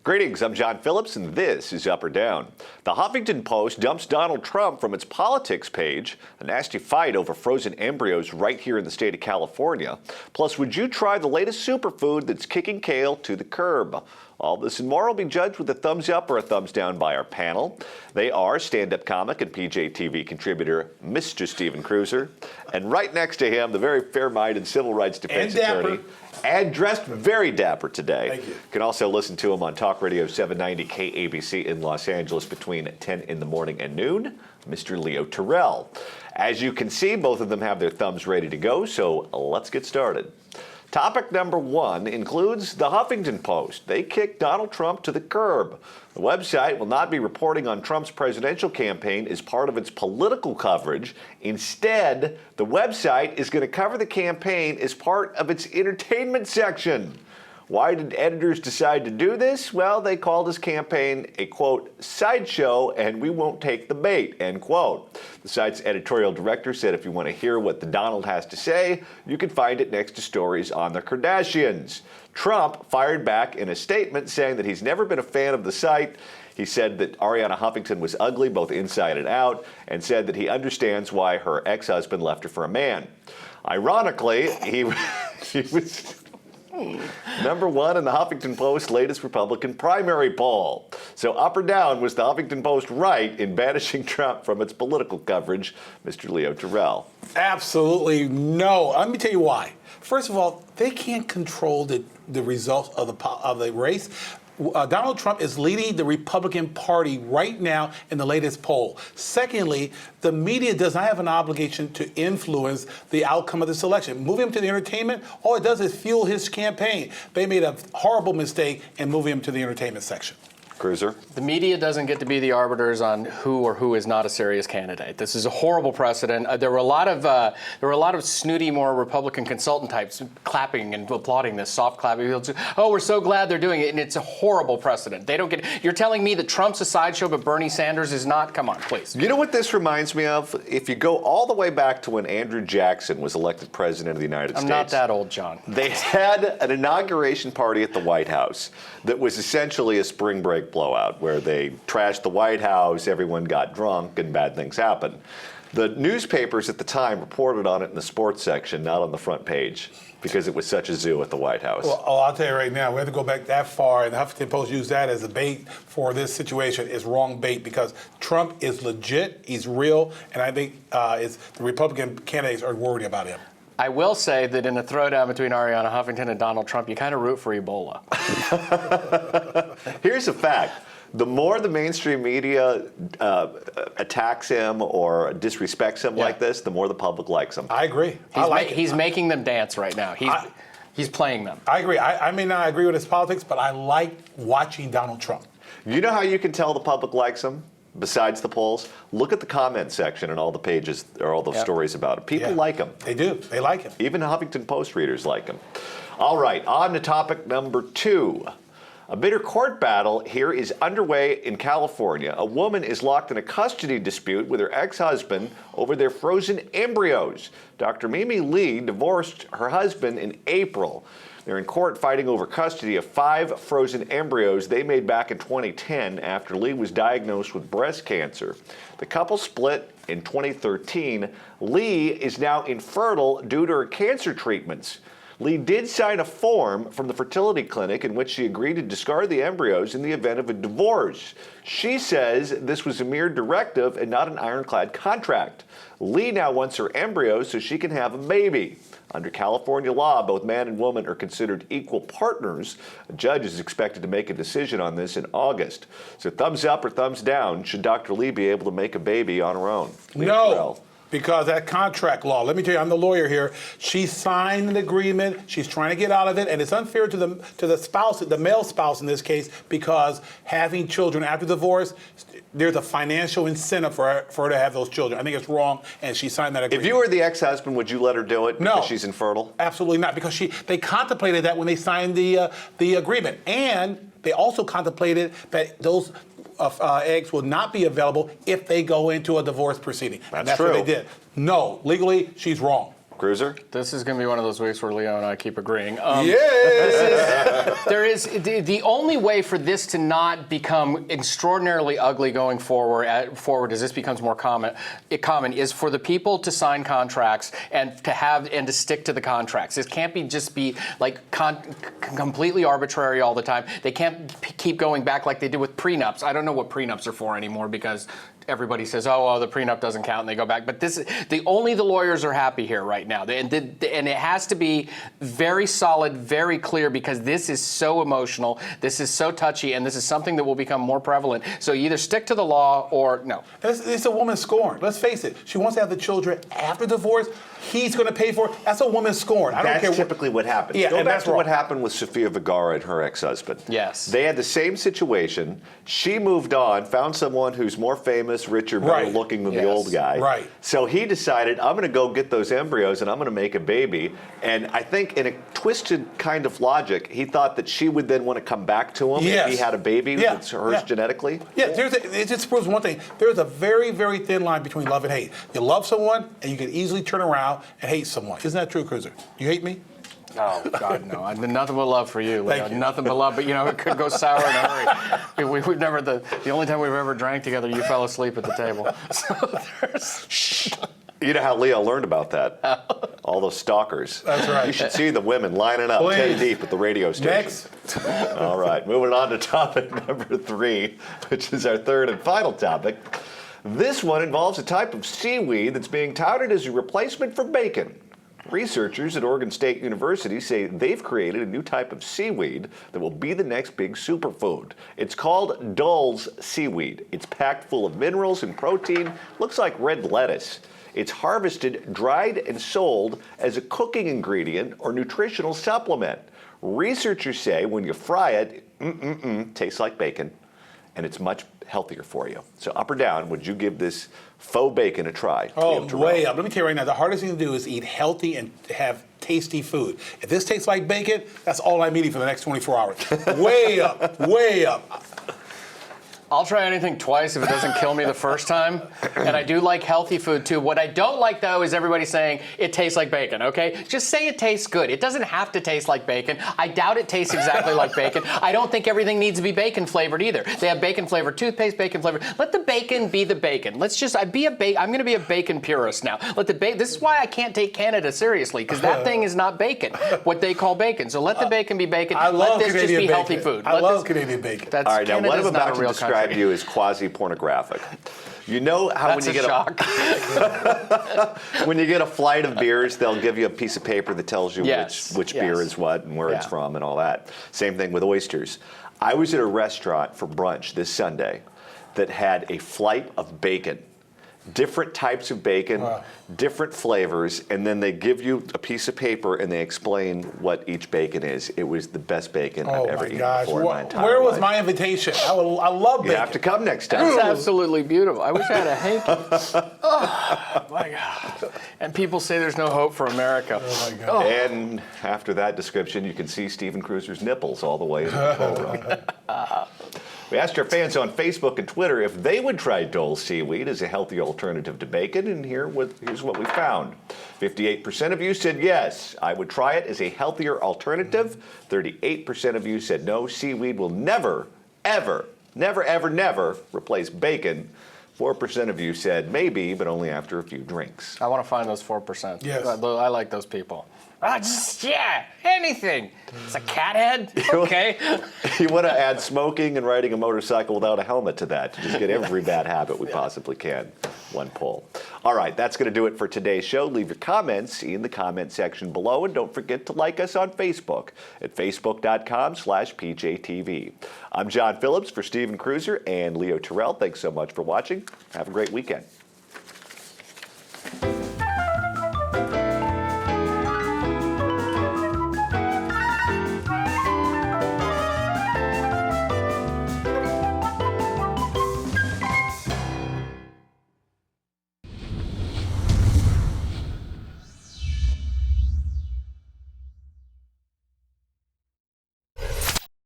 Greetings, I'm John Phillips, and this is Up or Down. The Huffington Post dumps Donald Trump from its politics page. A nasty fight over frozen embryos right here in the state of California. Plus, would you try the latest superfood that's kicking kale to the curb? All this and more will be judged with a thumbs up or a thumbs down by our panel. They are stand-up comic and PJ-TV contributor Mr. Steven Cruiser, and right next to him, the very fair-minded civil rights defense attorney, and dressed very dapper today. Thank you. You can also listen to him on Talk Radio 790 KABC in Los Angeles between 10 in the morning and noon, Mr. Leo Terrell. As you can see, both of them have their thumbs ready to go, so let's get started. Topic number one includes the Huffington Post. They kicked Donald Trump to the curb. The website will not be reporting on Trump's presidential campaign as part of its political coverage. Instead, the website is going to cover the campaign as part of its entertainment section. Why did editors decide to do this? Well, they called his campaign a, quote, sideshow, and we won't take the bait, end quote. The site's editorial director said if you want to hear what the Donald has to say, you can find it next to stories on the Kardashians. Trump fired back in a statement saying that he's never been a fan of the site. He said that Ariana Huffington was ugly both inside and out, and said that he understands why her ex-husband left her for a man. Ironically, he was number one in the Huffington Post's latest Republican primary poll. So up or down, was the Huffington Post right in banishing Trump from its political coverage? Mr. Leo Terrell. Absolutely no. Let me tell you why. First of all, they can't control the results of the race. Donald Trump is leading the Republican Party right now in the latest poll. Secondly, the media does not have an obligation to influence the outcome of this election. Moving him to the entertainment, all it does is fuel his campaign. They made a horrible mistake in moving him to the entertainment section. Cruiser. The media doesn't get to be the arbiters on who or who is not a serious candidate. This is a horrible precedent. There were a lot of snooty, more Republican consultant types clapping and applauding this, soft clapping. Oh, we're so glad they're doing it, and it's a horrible precedent. They don't get. You're telling me that Trump's a sideshow, but Bernie Sanders is not? Come on, please. You know what this reminds me of? If you go all the way back to when Andrew Jackson was elected president of the United States. I'm not that old, John. They had an inauguration party at the White House that was essentially a spring break blowout where they trashed the White House, everyone got drunk, and bad things happened. The newspapers at the time reported on it in the sports section, not on the front page, because it was such a zoo at the White House. Well, I'll tell you right now, we have to go back that far, and the Huffington Post used that as a bait for this situation. It's wrong bait because Trump is legit, he's real, and I think the Republican candidates are worried about him. I will say that in a throwdown between Ariana Huffington and Donald Trump, you kind of root for Ebola. Here's a fact. The more the mainstream media attacks him or disrespects him like this, the more the public likes him. I agree. He's making them dance right now. He's playing them. I agree. I may not agree with his politics, but I like watching Donald Trump. You know how you can tell the public likes him? Besides the polls, look at the comment section and all the pages or all those stories about it. People like him. They do. They like him. Even Huffington Post readers like him. All right, on to topic number two. A bitter court battle here is underway in California. A woman is locked in a custody dispute with her ex-husband over their frozen embryos. Dr. Mimi Lee divorced her husband in April. They're in court fighting over custody of 5 frozen embryos they made back in 2010 after Lee was diagnosed with breast cancer. The couple split in 2013. Lee is now infertile due to her cancer treatments. Lee did sign a form from the fertility clinic in which she agreed to discard the embryos in the event of a divorce. She says this was a mere directive and not an ironclad contract. Lee now wants her embryos so she can have a baby. Under California law, both man and woman are considered equal partners. A judge is expected to make a decision on this in August. So thumbs up or thumbs down, should Dr. Lee be able to make a baby on her own? No. Because that contract law, let me tell you, I'm the lawyer here. She signed an agreement. She's trying to get out of it, and it's unfair to the spouse, the male spouse in this case, because having children after divorce, there's a financial incentive for her to have those children. I think it's wrong, and she signed that agreement. If you were the ex-husband, would you let her do it because she's infertile? Absolutely not, because they contemplated that when they signed the agreement, and they also contemplated that those eggs will not be available if they go into a divorce proceeding. And that's true. what they did. No, legally, she's wrong. Cruiser? This is going to be one of those weeks where Leo and I keep agreeing. There is the only way for this to not become extraordinarily ugly going forward as this becomes more common is for the people to sign contracts and to stick to the contracts. This can't be like completely arbitrary all the time. They can't keep going back like they did with prenups. I don't know what prenups are for anymore because everybody says, oh, the prenup doesn't count, and they go back. But only the lawyers are happy here right now. And it has to be very solid, very clear, because this is so emotional, this is so touchy, and this is something that will become more prevalent. So you either stick to the law or no. It's a woman scorned. Let's face it. She wants to have the children after divorce. He's going to pay for it. That's a woman scorned. That's typically what happens. Yeah, Go and back that's to wrong. what happened with Sofia Vergara and her ex-husband. Yes. They had the same situation. She moved on, found someone who's more famous, richer, better Right. looking than the Yes. old guy. Right. So he decided, I'm going to go get those embryos and I'm going to make a baby. And I think in a twisted kind of logic, he thought that she would then want to come back to him Yes. if he had a baby that's hers genetically. Yeah, it just proves one thing. There's a very, very thin line between love and hate. You love someone, and you can easily turn around and hate someone. Isn't that true, Cruiser? You hate me? Oh, God, no. Nothing but love for you, Leo. Thank you. Nothing but love. But, it could go sour in a hurry. We've never, the only time we've ever drank together, you fell asleep at the table. So there's... You know how Leo learned about that? All those stalkers. That's right. You should see the women lining up Please. 10 deep at the radio station. Next. All right, moving on to topic number 3, which is our third and final topic. This one involves a type of seaweed that's being touted as a replacement for bacon. Researchers at Oregon State University say they've created a new type of seaweed that will be the next big superfood. It's called Dull's seaweed. It's packed full of minerals and protein, looks like red lettuce. It's harvested, dried, and sold as a cooking ingredient or nutritional supplement. Researchers say when you fry it, tastes like bacon, and it's much healthier for you. So up or down, would you give this faux bacon a try? Oh, Leo Terrell? way up. Let me tell you right now, the hardest thing to do is eat healthy and have tasty food. If this tastes like bacon, that's all I'm eating for the next 24 hours. Way up, way up. I'll try anything twice if it doesn't kill me the first time. And I do like healthy food too. What I don't like though is everybody saying it tastes like bacon, okay? Just say it tastes good. It doesn't have to taste like bacon. I doubt it tastes exactly like bacon. I don't think everything needs to be bacon flavored either. They have bacon flavored toothpaste, bacon flavored. Let the bacon be the bacon. I'm going to be a bacon purist now. This is why I can't take Canada seriously, because that thing is not bacon, what they call bacon. So let the bacon be bacon. I love let this Canadian just be bacon. healthy food. I love Canadian bacon. That's, All right, now what I'm Canada's not about a to real describe country. to you is quasi-pornographic. You know how That's when a you get shock. when you get a flight of beers, they'll give you a piece of paper that tells you Yes, which yes. beer is what and where it's Yeah. from and all that. Same thing with oysters. I was at a restaurant for brunch this Sunday that had a flight of bacon. Different types of bacon, different flavors, and then they give you a piece of paper and they explain what each bacon is. It was the best bacon I've Oh ever my eaten gosh. before in my entire Where was life. my invitation? I love bacon. You have to come next time. It's absolutely beautiful. I wish I had a hanky. Oh, my God. And people say there's no hope for America. Oh my God. And after that description, you can see Stephen Cruiser's nipples all the way in the control room. We asked our fans on Facebook and Twitter if they would try Dole seaweed as a healthy alternative to bacon, and here's what we found. 58% of you said yes, I would try it as a healthier alternative. 38% of you said no, seaweed will never, ever, never, ever, never replace bacon. 4% of you said maybe, but only after a few drinks. I want to find those 4%. Yes. I like those people. Anything. It's a cat head? Okay. You want to add smoking and riding a motorcycle without a helmet to that to just get every bad habit we possibly can. One pull. All right, that's going to do it for today's show. Leave your comments in the comment section below, and don't forget to like us on Facebook at facebook.com/PJTV. I'm John Phillips for Stephen Cruiser and Leo Terrell. Thanks so much for watching. Have a great weekend.